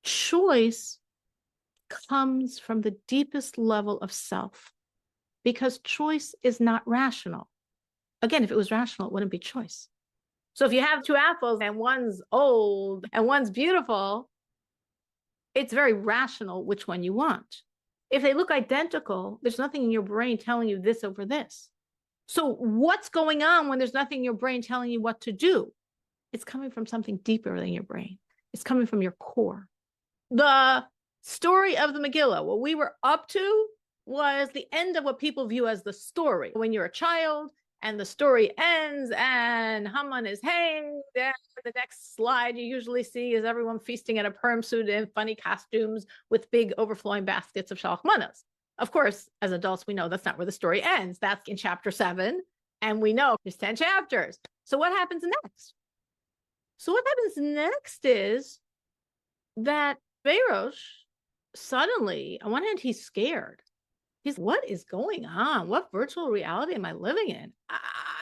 choice comes from the deepest level of self because choice is not rational. Again, if it was rational, it wouldn't be choice. So if you have two apples and one's old and one's beautiful, it's very rational which one you want. If they look identical, there's nothing in your brain telling you this over this. So what's going on when there's nothing in your brain telling you what to do? It's coming from something deeper than your brain. It's coming from your core. The story of the Megillah, what we were up to was the end of what people view as the story. When you're a child and the story ends and Haman is hanged, and the next slide you usually see is everyone feasting at a perm suit in funny costumes with big overflowing baskets of shalach. Of course, as adults, we know that's not where the story ends. That's in chapter 7. And we know there's 10 chapters. So what happens next? So what happens next is that Pharaoh suddenly, on one hand, he's scared. What is going on? What virtual reality am I living in?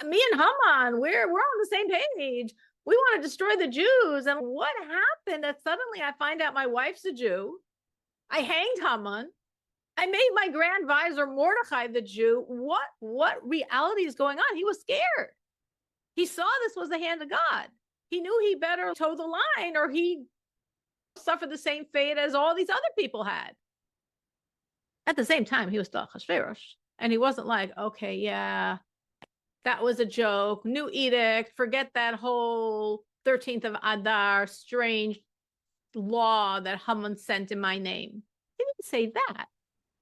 Me and Haman, we're on the same page. We want to destroy the Jews. And what happened that suddenly I find out my wife's a Jew? I hanged Haman. I made my grand visor Mordechai the Jew. What reality is going on? He was scared. He saw this was the hand of God. He knew he better toe the line or he suffered the same fate as all these other people had. At the same time, he was still Achashverosh. And he wasn't like, okay, yeah, that was a joke, new edict, forget that whole 13th of Adar strange law that Haman sent in my name. He didn't say that.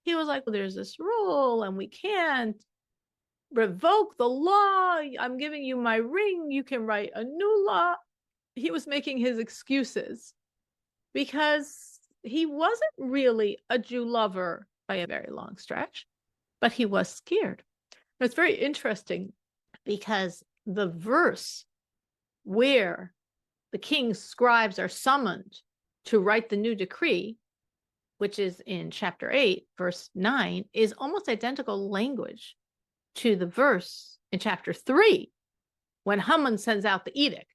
He was like, well, there's this rule and we can't revoke the law. I'm giving you my ring. You can write a new law. He was making his excuses because he wasn't really a Jew lover by a very long stretch, but he was scared. And it's very interesting because the verse where the king's scribes are summoned to write the new decree, which is in chapter 8, verse 9, is almost identical language to the verse in chapter 3 when Haman sends out the edict.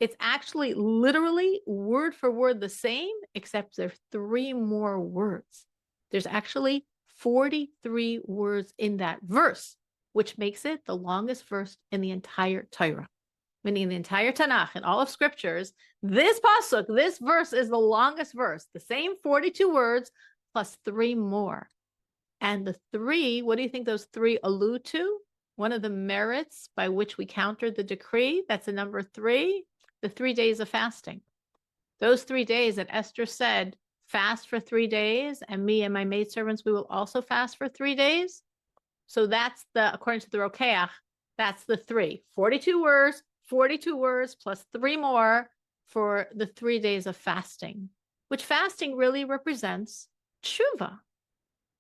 It's actually literally word for word the same, except there's 3 more words. There's actually 43 words in that verse, which makes it the longest verse in the entire Torah, meaning the entire Tanakh and all of scriptures. This pasuk, this verse is the longest verse, the same 42 words plus 3 more. And the 3, what do you think those 3 allude to? One of the merits by which we countered the decree, that's the number 3, the 3 days of fasting. Those 3 days that Esther said, fast for 3 days, and me and my maidservants, we will also fast for 3 days. So that's according to the Rokeach, that's the 3. 42 words plus 3 more for the 3 days of fasting, which fasting really represents tshuva.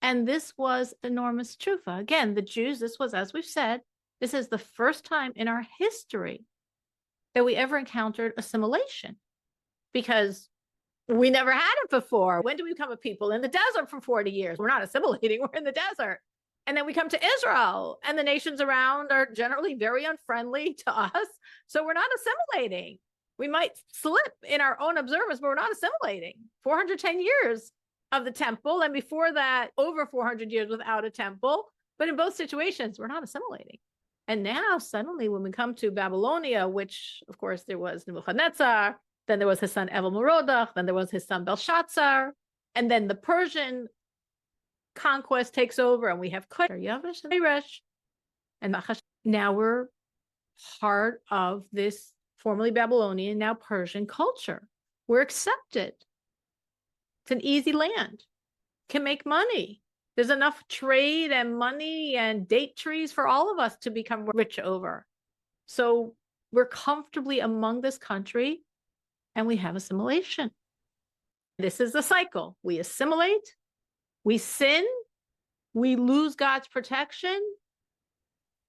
And this was enormous tshuva. Again, the Jews, this was, as we've said, this is the first time in our history that we ever encountered assimilation because we never had it before. When do we become a people? In the desert for 40 years. We're not assimilating, we're in the desert. And then we come to Israel, and the nations around are generally very unfriendly to us. So we're not assimilating. We might slip in our own observance, but we're not assimilating. 410 years of the temple, and before that, over 400 years without a temple. But in both situations, we're not assimilating. And now, suddenly, when we come to Babylonia, which, of course, there was Nebuchadnezzar, then there was his son Evel Merodach, then there was his son Belshazzar, and then the Persian conquest takes over, and we have Yavish and Peresh, and Nachash. Now we're part of this formerly Babylonian, now Persian culture. We're accepted. It's an easy land. Can make money. There's enough trade and money and date trees for all of us to become rich over. So we're comfortably among this country, and we have assimilation. This is the cycle. We assimilate, we sin, we lose God's protection,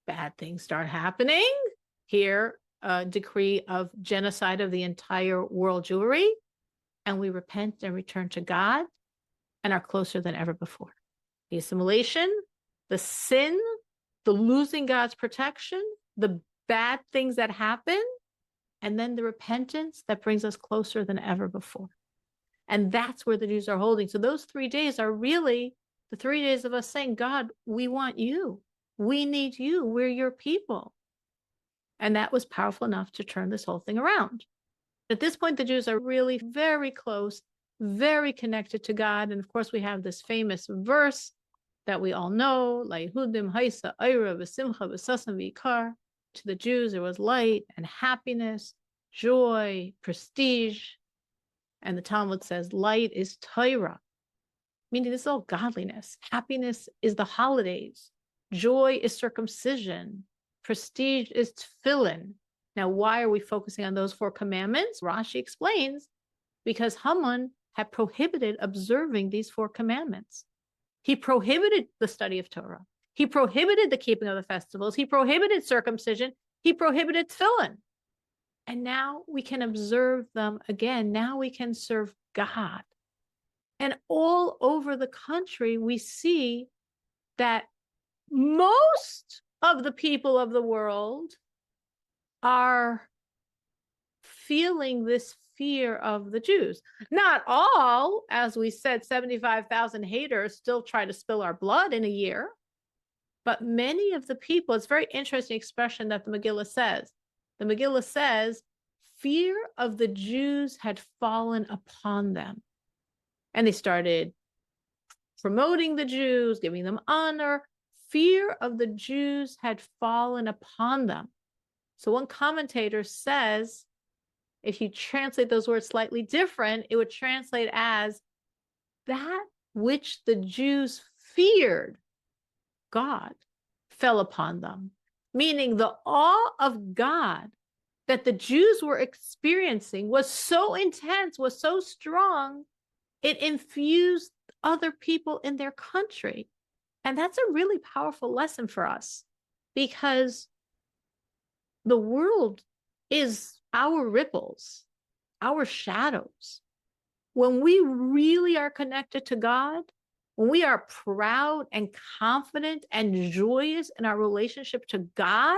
bad things start happening. Here, a decree of genocide of the entire world Jewry, and we repent and return to God and are closer than ever before. The assimilation, the sin, the losing God's protection, the bad things that happen, and then the repentance that brings us closer than ever before. And that's where the Jews are holding. So those 3 days are really the 3 days of us saying, God, we want you. We need you. We're your people. And that was powerful enough to turn this whole thing around. At this point, the Jews are really very close, very connected to God. And of course, we have this famous verse that we all know, Layehudim haisa ira v'simcha v'sasan v'ikar. To the Jews, there was light and happiness, joy, prestige. And the Talmud says, light is Torah, meaning this is all godliness. Happiness is the holidays. Joy is circumcision. Prestige is tefillin. Now, why are we focusing on those 4 commandments? Rashi explains, because Haman had prohibited observing these 4 commandments. He prohibited the study of Torah. He prohibited the keeping of the festivals. He prohibited circumcision. He prohibited tefillin. And now we can observe them again. Now we can serve God. And all over the country, we see that most of the people of the world are feeling this fear of the Jews. Not all, as we said, 75,000 haters still try to spill our blood in a year. But many of the people, it's a very interesting expression that the Megilat says. The Megilat says, fear of the Jews had fallen upon them. And they started promoting the Jews, giving them honor. Fear of the Jews had fallen upon them. So one commentator says, if you translate those words slightly different, it would translate as that which the Jews feared, God, fell upon them. Meaning the awe of God that the Jews were experiencing was so intense, was so strong, it infused other people in their country. And that's a really powerful lesson for us, because the world is our ripples, our shadows. When we really are connected to God, when we are proud and confident and joyous in our relationship to God,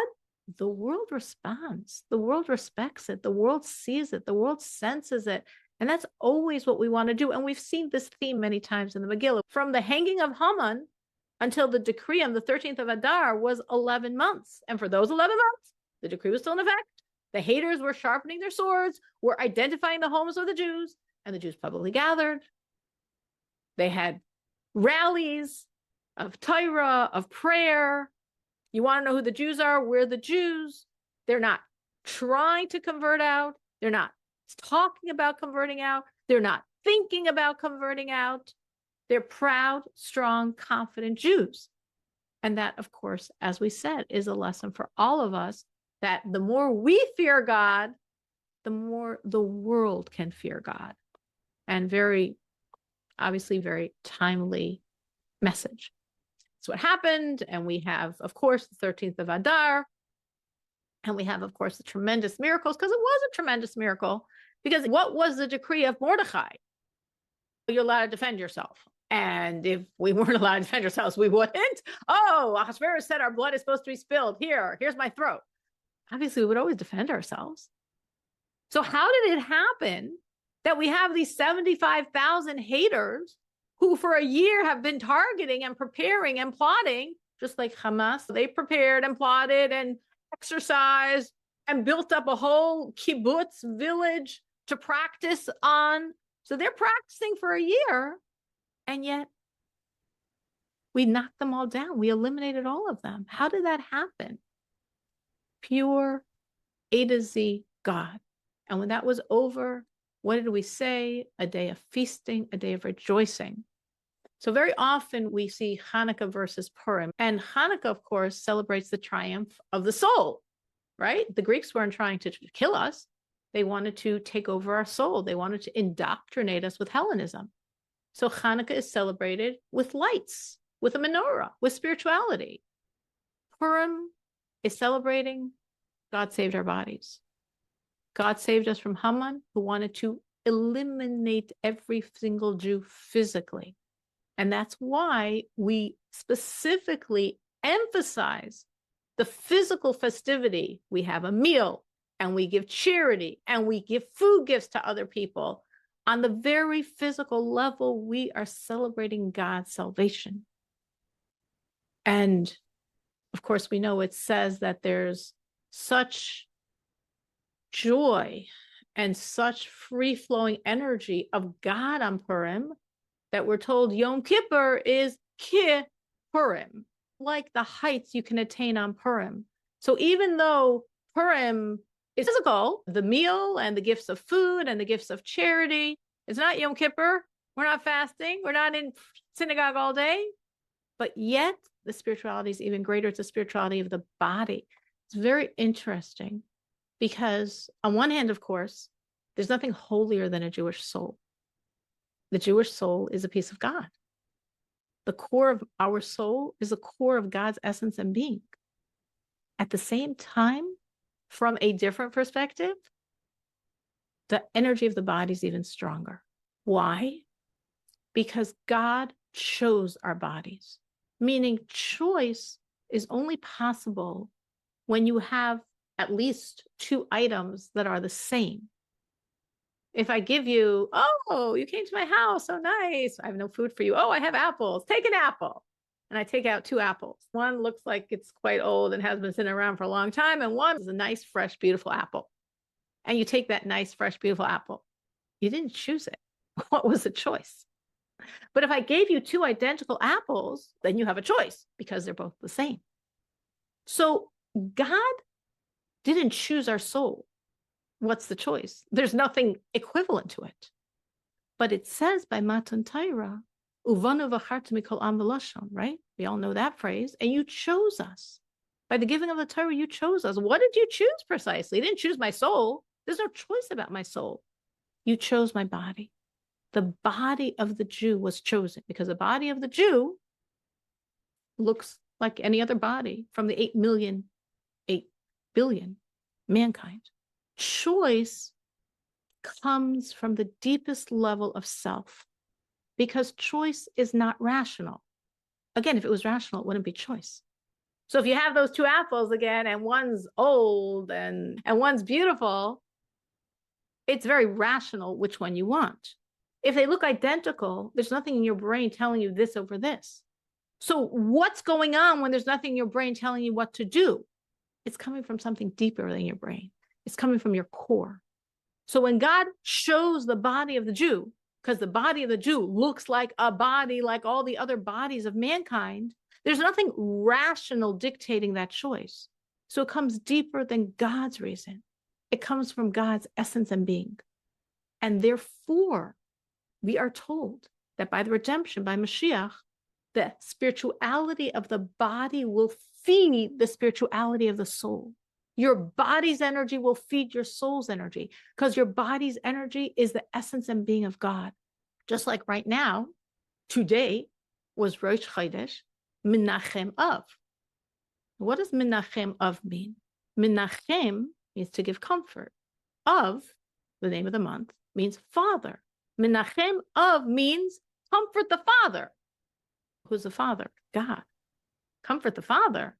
the world responds. The world respects it. The world sees it. The world senses it. And that's always what we want to do. And we've seen this theme many times in the Megillah. From the hanging of Haman until the decree on the 13th of Adar was 11 months. And for those 11 months, the decree was still in effect. The haters were sharpening their swords, were identifying the homes of the Jews, and the Jews publicly gathered. They had rallies of Torah, of prayer. You want to know who the Jews are? We're the Jews. They're not trying to convert out. They're not talking about converting out. They're not thinking about converting out. They're proud, strong, confident Jews. And that, of course, as we said, is a lesson for all of us, that the more we fear God, the more the world can fear God. And very, obviously, very timely message. That's what happened. And we have, of course, the 13th of Adar. And we have, of course, the tremendous miracles, because it was a tremendous miracle. Because what was the decree of Mordechai? You're allowed to defend yourself. And if we weren't allowed to defend ourselves, we wouldn't. Oh, Ahasuerus said our blood is supposed to be spilled. Here's my throat. Obviously, we would always defend ourselves. So how did it happen that we have these 75,000 haters who for a year have been targeting and preparing and plotting, just like Hamas? They prepared and plotted and exercised and built up a whole kibbutz village to practice on. So they're practicing for a year, and yet we knocked them all down. We eliminated all of them. How did that happen? Pure A to Z God. And when that was over, what did we say? A day of feasting, a day of rejoicing. So very often we see Hanukkah versus Purim. And Hanukkah, of course, celebrates the triumph of the soul, right? The Greeks weren't trying to kill us. They wanted to take over our soul. They wanted to indoctrinate us with Hellenism. So Hanukkah is celebrated with lights, with a menorah, with spirituality. Purim is celebrating God saved our bodies. God saved us from Haman, who wanted to eliminate every single Jew physically. And that's why we specifically emphasize the physical festivity. We have a meal, and we give charity, and we give food gifts to other people On the very physical level, we are celebrating God's salvation. And of course, we know it says that there's such joy and such free-flowing energy of God on Purim that we're told Yom Kippur is Ki Purim, like the heights you can attain on Purim. So even though Purim is physical, the meal and the gifts of food and the gifts of charity, it's not Yom Kippur. We're not fasting. We're not in synagogue all day. But yet the spirituality is even greater. It's the spirituality of the body. It's very interesting because on one hand, of course, there's nothing holier than a Jewish soul. The Jewish soul is a piece of God. The core of our soul is the core of God's essence and being. At the same time, from a different perspective, the energy of the body is even stronger. Why? Because God chose our bodies, meaning choice is only possible when you have at least two items that are the same. If I give you, oh, you came to my house, so nice. I have no food for you. Oh, I have apples. Take an apple. And I take out two apples. One looks like it's quite old and has been sitting around for a long time. And one is a nice, fresh, beautiful apple. And you take that nice, fresh, beautiful apple. You didn't choose it. What was the choice? But if I gave you two identical apples, then you have a choice because they're both the same. So God didn't choose our soul. What's the choice? There's nothing equivalent to it. But it says by Matan Torah, Uvanu v'charta mikol am v'lashon, right? We all know that phrase. And you chose us. By the giving of the Torah, you chose us. What did you choose precisely? You didn't choose my soul. There's no choice about my soul. You chose my body. The body of the Jew was chosen because the body of the Jew looks like any other body from the 8 billion mankind. Choice comes from the deepest level of self because choice is not rational. Again, if it was rational, it wouldn't be choice. So if you have those two apples again, and one's old and one's beautiful, it's very rational which one you want. If they look identical, there's nothing in your brain telling you this over this. So what's going on when there's nothing in your brain telling you what to do? It's coming from something deeper than your brain. It's coming from your core. So when God shows the body of the Jew, because the body of the Jew looks like a body like all the other bodies of mankind, there's nothing rational dictating that choice. So it comes deeper than God's reason. It comes from God's essence and being. And therefore, we are told that by the redemption, by Mashiach, the spirituality of the body will feed the spirituality of the soul. Your body's energy will feed your soul's energy because your body's energy is the essence and being of God. Just like right now, today was Rosh Chodesh, Menachem Av. What does Menachem Av mean? Menachem means to give comfort. Av, the name of the month, means father. Menachem Av means comfort the father. Who's the father? God. Comfort the father.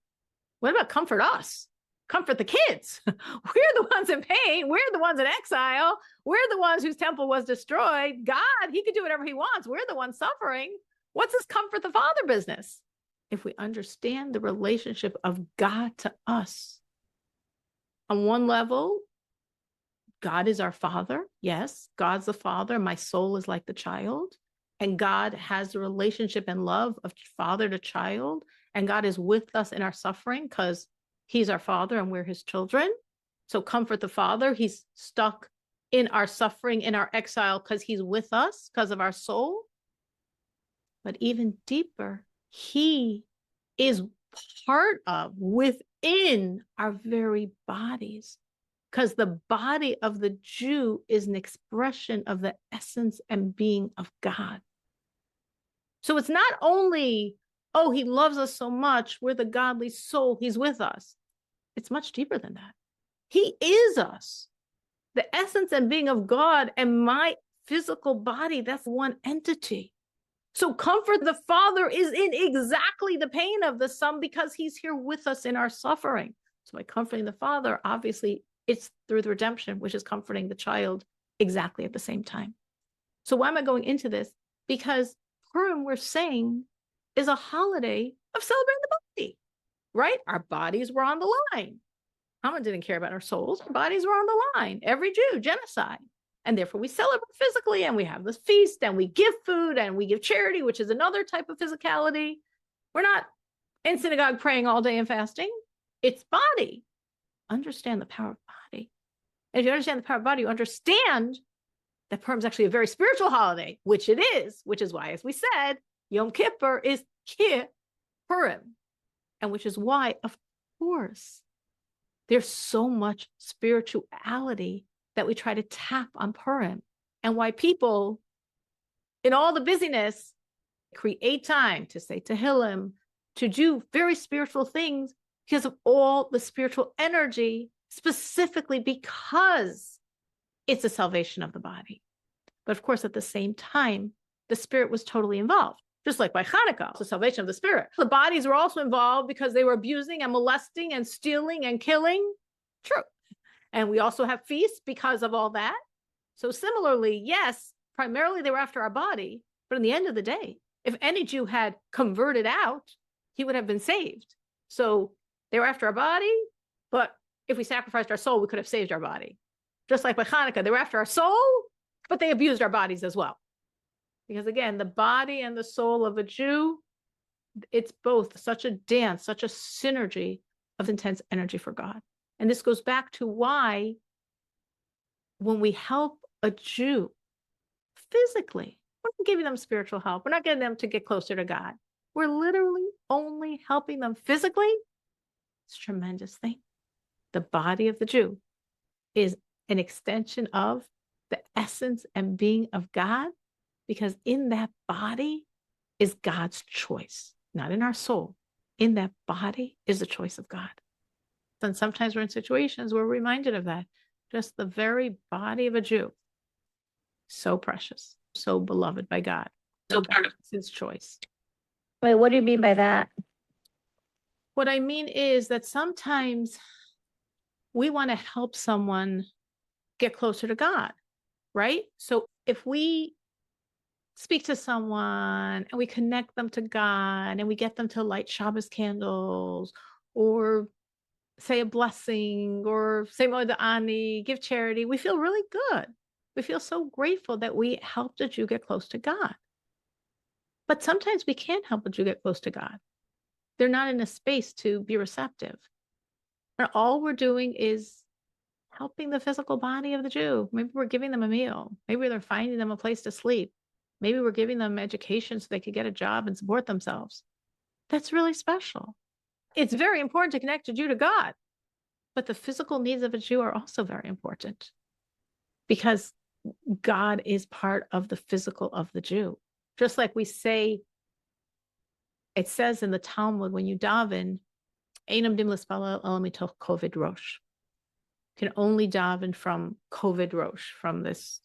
What about comfort us? Comfort the kids. We're the ones in pain. We're the ones in exile. We're the ones whose temple was destroyed. God, he can do whatever he wants. We're the ones suffering. What's this comfort the father business? If we understand the relationship of God to us, on one level, God is our father. Yes, God's the father. My soul is like the child. And God has the relationship and love of father to child. And God is with us in our suffering because he's our father and we're his children. So comfort the father. He's stuck in our suffering, in our exile, because he's with us, because of our soul. But even deeper, he is part of, within our very bodies. Because the body of the Jew is an expression of the essence and being of God. So it's not only, oh, he loves us so much, we're the godly soul, he's with us. It's much deeper than that. He is us. The essence and being of God and my physical body, that's one entity. So comfort the Father is in exactly the pain of the Son because he's here with us in our suffering. So by comforting the Father, obviously it's through the redemption, which is comforting the child exactly at the same time. So why am I going into this? Because Purim, we're saying, is a holiday of celebrating the body, right? Our bodies were on the line. Haman didn't care about our souls. Our bodies were on the line. Every Jew, genocide. And therefore we celebrate physically, and we have this feast, and we give food, and we give charity, which is another type of physicality. We're not in synagogue praying all day and fasting. It's body. Understand the power of body. And if you understand the power of body, you understand that Purim is actually a very spiritual holiday, which it is, which is why, as we said, Yom Kippur is Purim. And which is why, of course, there's so much spirituality that we try to tap on Purim, and why people, in all the busyness, create time to say Tehillim, to do very spiritual things because of all the spiritual energy, specifically because it's a salvation of the body. But of course, at the same time, the spirit was totally involved. Just like by Hanukkah, the salvation of the spirit. The bodies were also involved because they were abusing and molesting and stealing and killing. True. And we also have feasts because of all that. So similarly, yes, primarily they were after our body, but in the end of the day, if any Jew had converted out, he would have been saved. So they were after our body, but if we sacrificed our soul, we could have saved our body. Just like by Hanukkah, they were after our soul, but they abused our bodies as well. Because again, the body and the soul of a Jew, it's both such a dance, such a synergy of intense energy for God. And this goes back to why when we help a Jew physically, we're not giving them spiritual help. We're not getting them to get closer to God. We're literally only helping them physically. It's a tremendous thing. The body of the Jew is an extension of the essence and being of God, because in that body is God's choice, not in our soul. In that body is the choice of God. And sometimes we're in situations where we're reminded of that. Just the very body of a Jew, so precious, so beloved by God. So part of his choice. Wait, what do you mean by that? What I mean is that sometimes we want to help someone get closer to God, right? So if we speak to someone and we connect them to God and we get them to light Shabbos candles or say a blessing or say Moed Ani, give charity, we feel really good. We feel so grateful that we helped a Jew get close to God. But sometimes we can't help a Jew get close to God. They're not in a space to be receptive. And all we're doing is helping the physical body of the Jew. Maybe we're giving them a meal. Maybe they're finding them a place to sleep. Maybe we're giving them education so they could get a job and support themselves. That's really special. It's very important to connect a Jew to God, but the physical needs of a Jew are also very important because God is part of the physical of the Jew. Just like we say, it says in the Talmud, when you daven, Einam dim l'spalel ela mitoch koved rosh. You can only daven from koved rosh, from this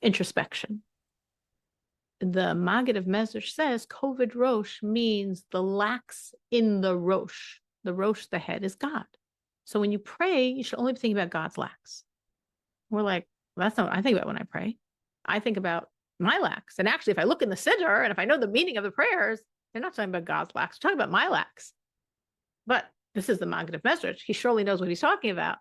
introspection. The Maggid of Mezrich says koved rosh means the lax in the rosh. The rosh, the head, is God. So when you pray, you should only be thinking about God's lax. We're like, well, that's not what I think about when I pray. I think about my lax. And actually, if I look in the siddur and if I know the meaning of the prayers, they're not talking about God's lax. They're talking about my lax. But this is the Maggid of Mezrich. He surely knows what he's talking about.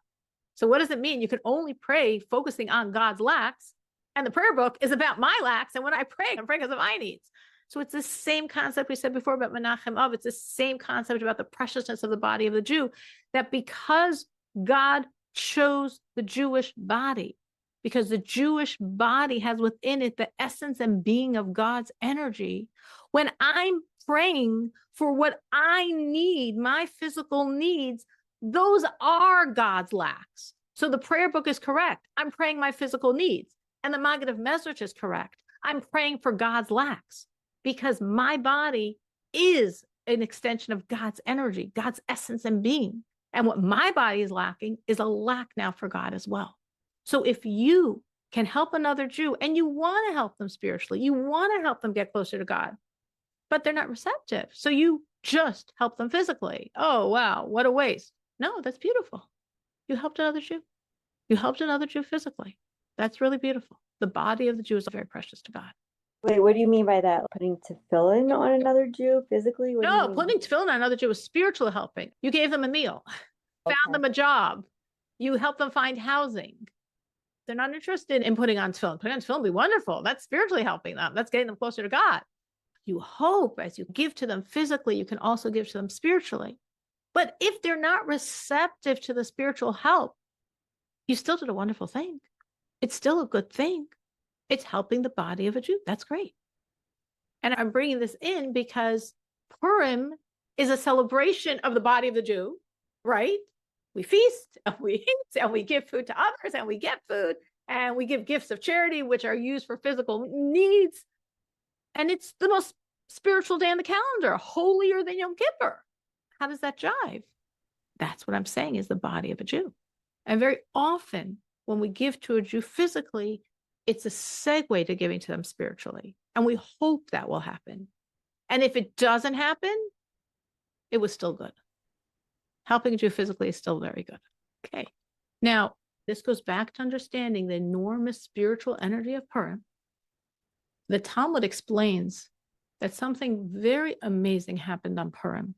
So what does it mean? You can only pray focusing on God's lax. And the prayer book is about my lax. And when I pray, I'm praying because of my needs. So it's the same concept we said before about Menachem Av. It's the same concept about the preciousness of the body of the Jew, that because God chose the Jewish body, because the Jewish body has within it the essence and being of God's energy, when I'm praying for what I need, my physical needs, those are God's lacks. So the prayer book is correct. I'm praying my physical needs. And the Maggid of Mezrich is correct. I'm praying for God's lacks because my body is an extension of God's energy, God's essence and being. And what my body is lacking is a lack now for God as well. So if you can help another Jew and you want to help them spiritually, you want to help them get closer to God, but they're not receptive. So you just help them physically. Oh, wow, what a waste. No, that's beautiful. You helped another Jew. You helped another Jew physically. That's really beautiful. The body of the Jew is very precious to God. Wait, what do you mean by that? Putting tefillin on another Jew physically? What do you No, mean? putting tefillin on another Jew is spiritual helping. You gave them a meal, found them a job, you helped them find housing. They're not interested in putting on tefillin. Putting on tefillin would be wonderful. That's spiritually helping them. That's getting them closer to God. You hope as you give to them physically, you can also give to them spiritually. But if they're not receptive to the spiritual help, you still did a wonderful thing. It's still a good thing. It's helping the body of a Jew. That's great. And I'm bringing this in because Purim is a celebration of the body of the Jew, right? We feast and we eat and we give food to others and we get food and we give gifts of charity, which are used for physical needs. And it's the most spiritual day on the calendar, holier than Yom Kippur. How does that jive? That's what I'm saying is the body of a Jew. And very often when we give to a Jew physically, it's a segue to giving to them spiritually. And we hope that will happen. And if it doesn't happen, it was still good. Helping a Jew physically is still very good. Okay. Now, this goes back to understanding the enormous spiritual energy of Purim. The Talmud explains that something very amazing happened on Purim.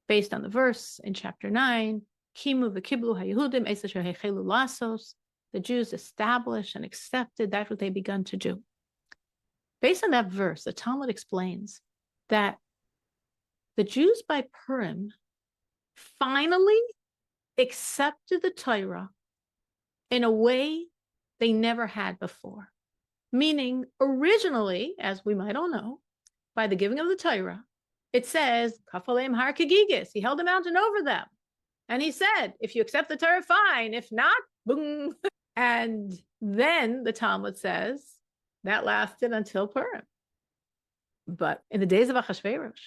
Based on the verse in chapter 9, Kimu v'kiblu haYehudim es asher hechelu lasos, the Jews established and accepted that what they begun to do. Based on that verse, the Talmud explains that the Jews by Purim finally accepted the Torah in a way they never had before. Meaning, originally, as we might all know, by the giving of the Torah, it says, Kafalem har kegigis. He held a mountain over them. And he said, if you accept the Torah, fine. If not, boom. And then the Talmud says that lasted until Purim. But in the days of Achashverosh,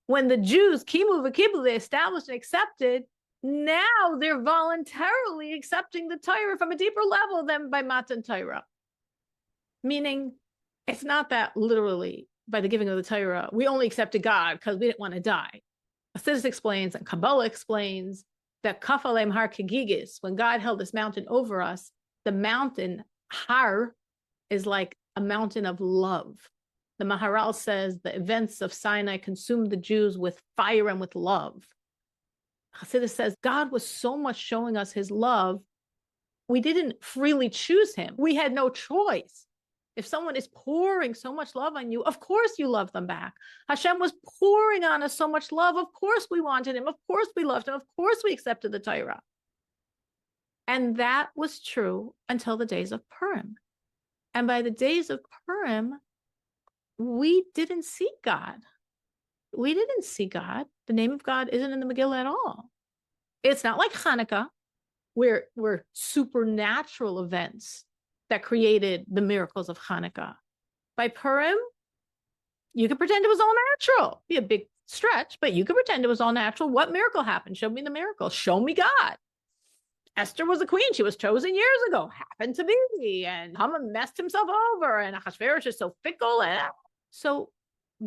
when the Jews, Kimu v'kiblu, they established and accepted, now they're voluntarily accepting the Torah from a deeper level than by Matan Torah. Meaning, it's not that literally by the giving of the Torah, we only accepted God because we didn't want to die. Asidus explains and Kabbalah explains that Kafalem har kegigis, when God held this mountain over us, the mountain, har, is like a mountain of love. The Maharal says the events of Sinai consumed the Jews with fire and with love. Hasidus says God was so much showing us his love, we didn't freely choose him. We had no choice. If someone is pouring so much love on you, of course you love them back. Hashem was pouring on us so much love. Of course we wanted him. Of course we loved him. Of course we accepted the Torah. And that was true until the days of Purim. And by the days of Purim, we didn't see God. We didn't see God. The name of God isn't in the Megilat at all. It's not like Hanukkah, where supernatural events that created the miracles of Hanukkah. By Purim, you could pretend it was all natural. Be a big stretch, but you could pretend it was all natural. What miracle happened? Show me the miracle. Show me God. Esther was a queen. She was chosen years ago. Happened to be. And Haman messed himself over. And Achashverosh is so fickle. So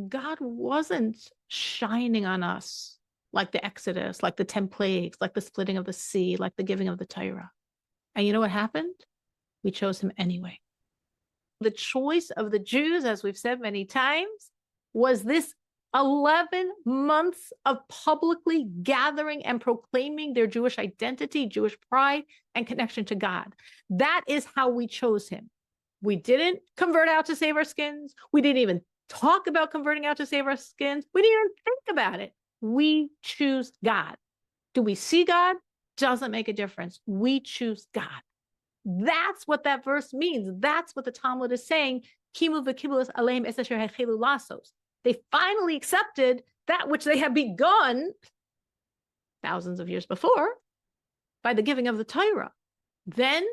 God wasn't shining on us like the Exodus, like the 10 plagues, like the splitting of the sea, like the giving of the Torah. And you know what happened? We chose him anyway. The choice of the Jews, as we've said many times, was this 11 months of publicly gathering and proclaiming their Jewish identity, Jewish pride, and connection to God. That is how we chose him. We didn't convert out to save our skins. We didn't even talk about converting out to save our skins. We didn't even think about it. We choose God. Do we see God? Doesn't make a difference. We choose God. That's what that verse means. That's what the Talmud is saying. Kimu v'kibulus aleim es asher hechelu lasos. They finally accepted that which they had begun thousands of years before by the giving of the Torah. Then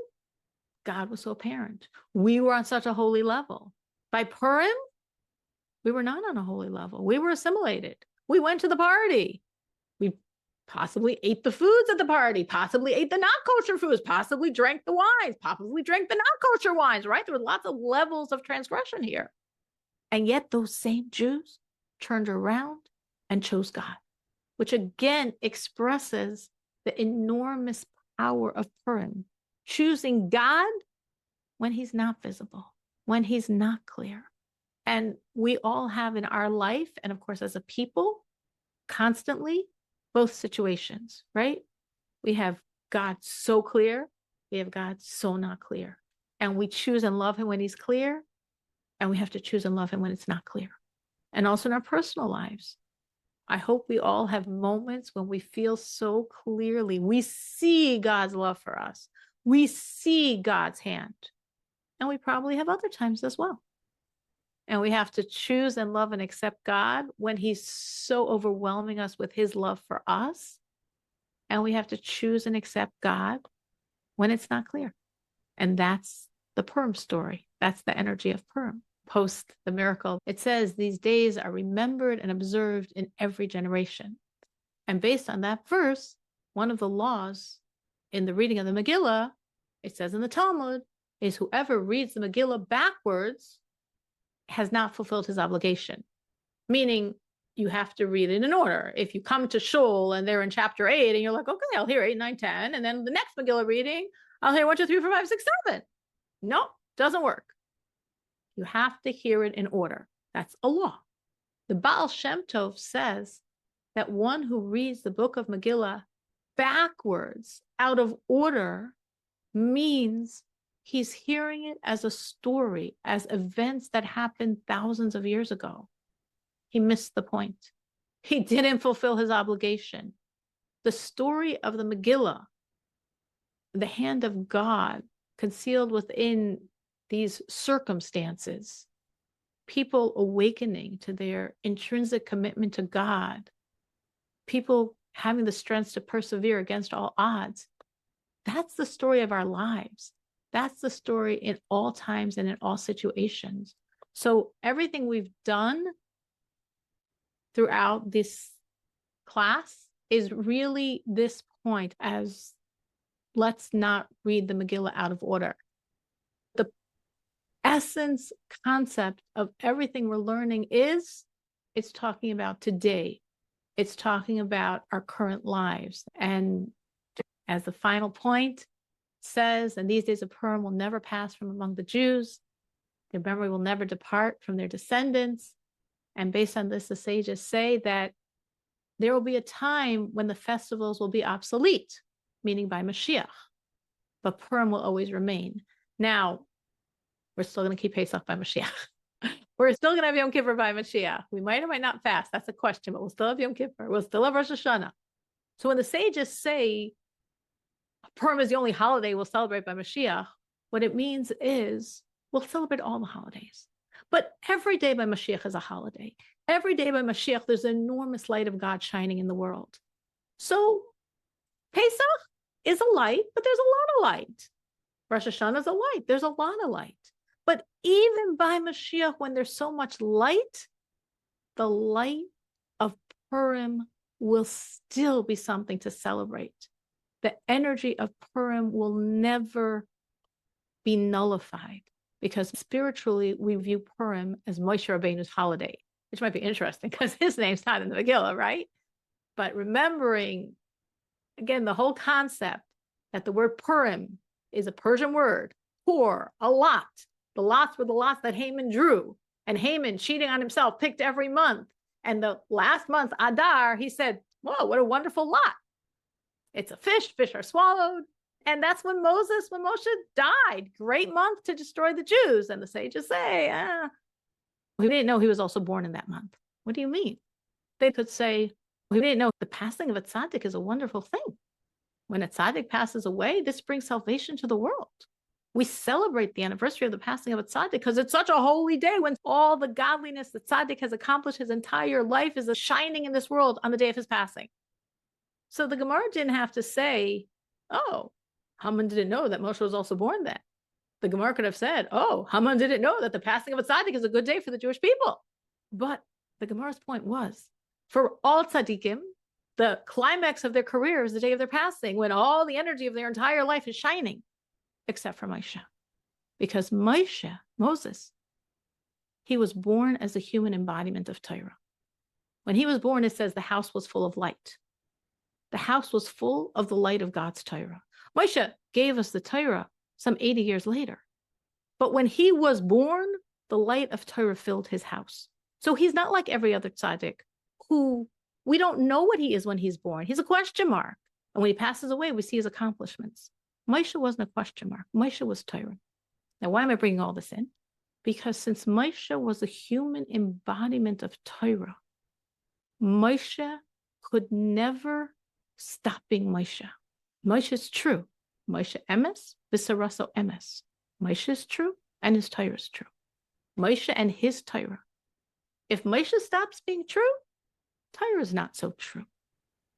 God was so apparent. We were on such a holy level. By Purim, we were not on a holy level. We were assimilated. We went to the party. We possibly ate the foods at the party, possibly ate the not-kosher foods, possibly drank the wines, possibly drank the not-kosher wines, right? There were lots of levels of transgression here. And yet those same Jews turned around and chose God, which again expresses the enormous power of Purim. Choosing God when he's not visible, when he's not clear. And we all have in our life, and of course, as a people, constantly, both situations, right? We have God so clear, we have God so not clear. And we choose and love him when he's clear, and we have to choose and love him when it's not clear. And also in our personal lives. I hope we all have moments when we feel so clearly, we see God's love for us. We see God's hand. And we probably have other times as well. And we have to choose and love and accept God when he's so overwhelming us with his love for us. And we have to choose and accept God when it's not clear. And that's the Purim story. That's the energy of Purim. Post the miracle, it says these days are remembered and observed in every generation. And based on that verse, one of the laws in the reading of the Megillah, it says in the Talmud, is whoever reads the Megillah backwards has not fulfilled his obligation. Meaning you have to read it in order. If you come to Shul and they're in chapter 8 and you're like, okay, I'll hear 8, 9, 10. And then the next Megillah reading, I'll hear 1, 2, 3, 4, 5, 6, 7. No, doesn't work. You have to hear it in order. That's a law. The Baal Shem Tov says that one who reads the book of Megillah backwards, out of order, means he's hearing it as a story, as events that happened thousands of years ago. He missed the point. He didn't fulfill his obligation. The story of the Megillah, the hand of God concealed within these circumstances, people awakening to their intrinsic commitment to God, people having the strength to persevere against all odds. That's the story of our lives. That's the story in all times and in all situations. So everything we've done throughout this class is really this point as let's not read the Megillah out of order. The essence concept of everything we're learning is it's talking about today. It's talking about our current lives. And as the final point says, and these days of Purim will never pass from among the Jews. Their memory will never depart from their descendants. And based on this, the sages say that there will be a time when the festivals will be obsolete, meaning by Mashiach. But Purim will always remain. Now, we're still going to keep Pesach by Mashiach. We're still going to have Yom Kippur by Mashiach. We might or might not fast. That's a question, but we'll still have Yom Kippur. We'll still have Rosh Hashanah. So when the sages say Purim is the only holiday we'll celebrate by Mashiach, what it means is we'll celebrate all the holidays. But every day by Mashiach is a holiday. Every day by Mashiach, there's an enormous light of God shining in the world. So Pesach is a light, but there's a lot of light. Rosh Hashanah is a light. There's a lot of light. But even by Mashiach, when there's so much light, the light of Purim will still be something to celebrate. The energy of Purim will never be nullified because spiritually we view Purim as Moshe Rabbeinu's holiday, which might be interesting because his name's not in the Megillah, right? But remembering, again, the whole concept that the word Purim is a Persian word, pur, a lot. The lots were the lots that Haman drew. And Haman, cheating on himself, picked every month. And the last month, Adar, he said, whoa, what a wonderful lot. It's a fish, fish are swallowed. And that's when Moshe died. Great month to destroy the Jews. And the sages say, we didn't know he was also born in that month. What do you mean? They could say, we didn't know the passing of a tzaddik is a wonderful thing. When a tzaddik passes away, this brings salvation to the world. We celebrate the anniversary of the passing of a tzaddik because it's such a holy day when all the godliness that tzaddik has accomplished his entire life is shining in this world on the day of his passing. So the Gemara didn't have to say, oh, Haman didn't know that Moshe was also born then. The Gemara could have said, oh, Haman didn't know that the passing of a tzaddik is a good day for the Jewish people. But the Gemara's point was, for all tzaddikim, the climax of their career is the day of their passing, when all the energy of their entire life is shining, except for Moshe. Because Moses, he was born as a human embodiment of Torah. When he was born, it says the house was full of light. The house was full of the light of God's Torah. Moshe gave us the Torah some 80 years later. But when he was born, the light of Torah filled his house. So he's not like every other tzaddik who we don't know what he is when he's born. He's a question mark. And when he passes away, we see his accomplishments. Moshe wasn't a question mark. Moshe was Turen. Now, why am I bringing all this in? Because since Moshe was a human embodiment of Torah, Moshe could never stop being Moshe. Moshe is true. Moshe emes, v'saraso emes. Moshe is true, and his Torah is true. Moshe and his Torah. If Moshe stops being true, Torah is not so true.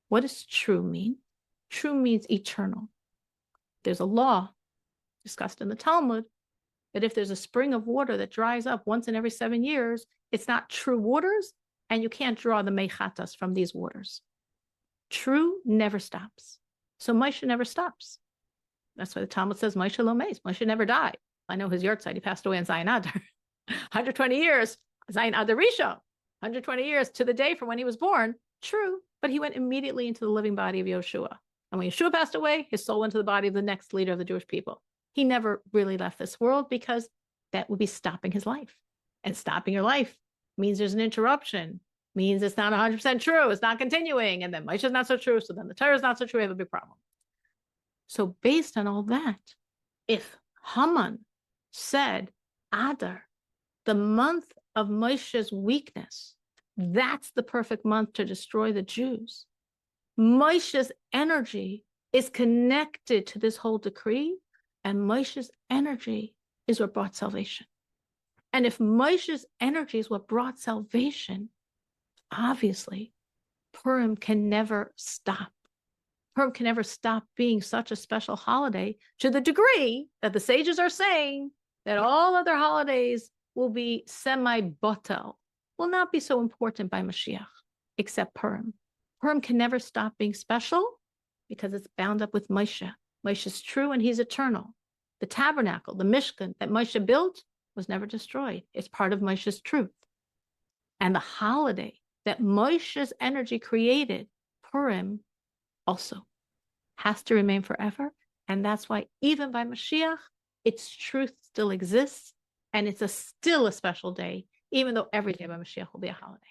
What does true mean? True means eternal. There's a law discussed in the Talmud that if there's a spring of water that dries up once in every 7 years, it's not true waters, and you can't draw the mechatas from these waters. True never stops. So Moshe never stops. That's why the Talmud says Moshe lo meis. Moshe never died. I know his yahrzeit, he passed away in Zayin Adar. 120 years, Zayin Adar Rishon. 120 years to the day from when he was born. True, but he went immediately into the living body of Yeshua. And when Yeshua passed away, his soul went to the body of the next leader of the Jewish people. He never really left this world because that would be stopping his life. And stopping your life means there's an interruption, means it's not 100% true, it's not continuing, and then Moshe is not so true, so then the Torah is not so true, we have a big problem. So based on all that, if Haman said, Adar, the month of Moshe's weakness, that's the perfect month to destroy the Jews. Moshe's energy is connected to this whole decree, and Moshe's energy is what brought salvation. And if Moshe's energy is what brought salvation, obviously, Purim can never stop. Purim can never stop being such a special holiday to the degree that the sages are saying that all other holidays will be semi-botel, will not be so important by Mashiach, except Purim. Purim can never stop being special because it's bound up with Moshe. Moshe is true and he's eternal. The tabernacle, the Mishkan that Moshe built was never destroyed. It's part of Moshe's truth. And the holiday that Moshe's energy created, Purim, also has to remain forever. And that's why even by Mashiach, its truth still exists. And it's still a special day, even though every day by Mashiach will be a holiday.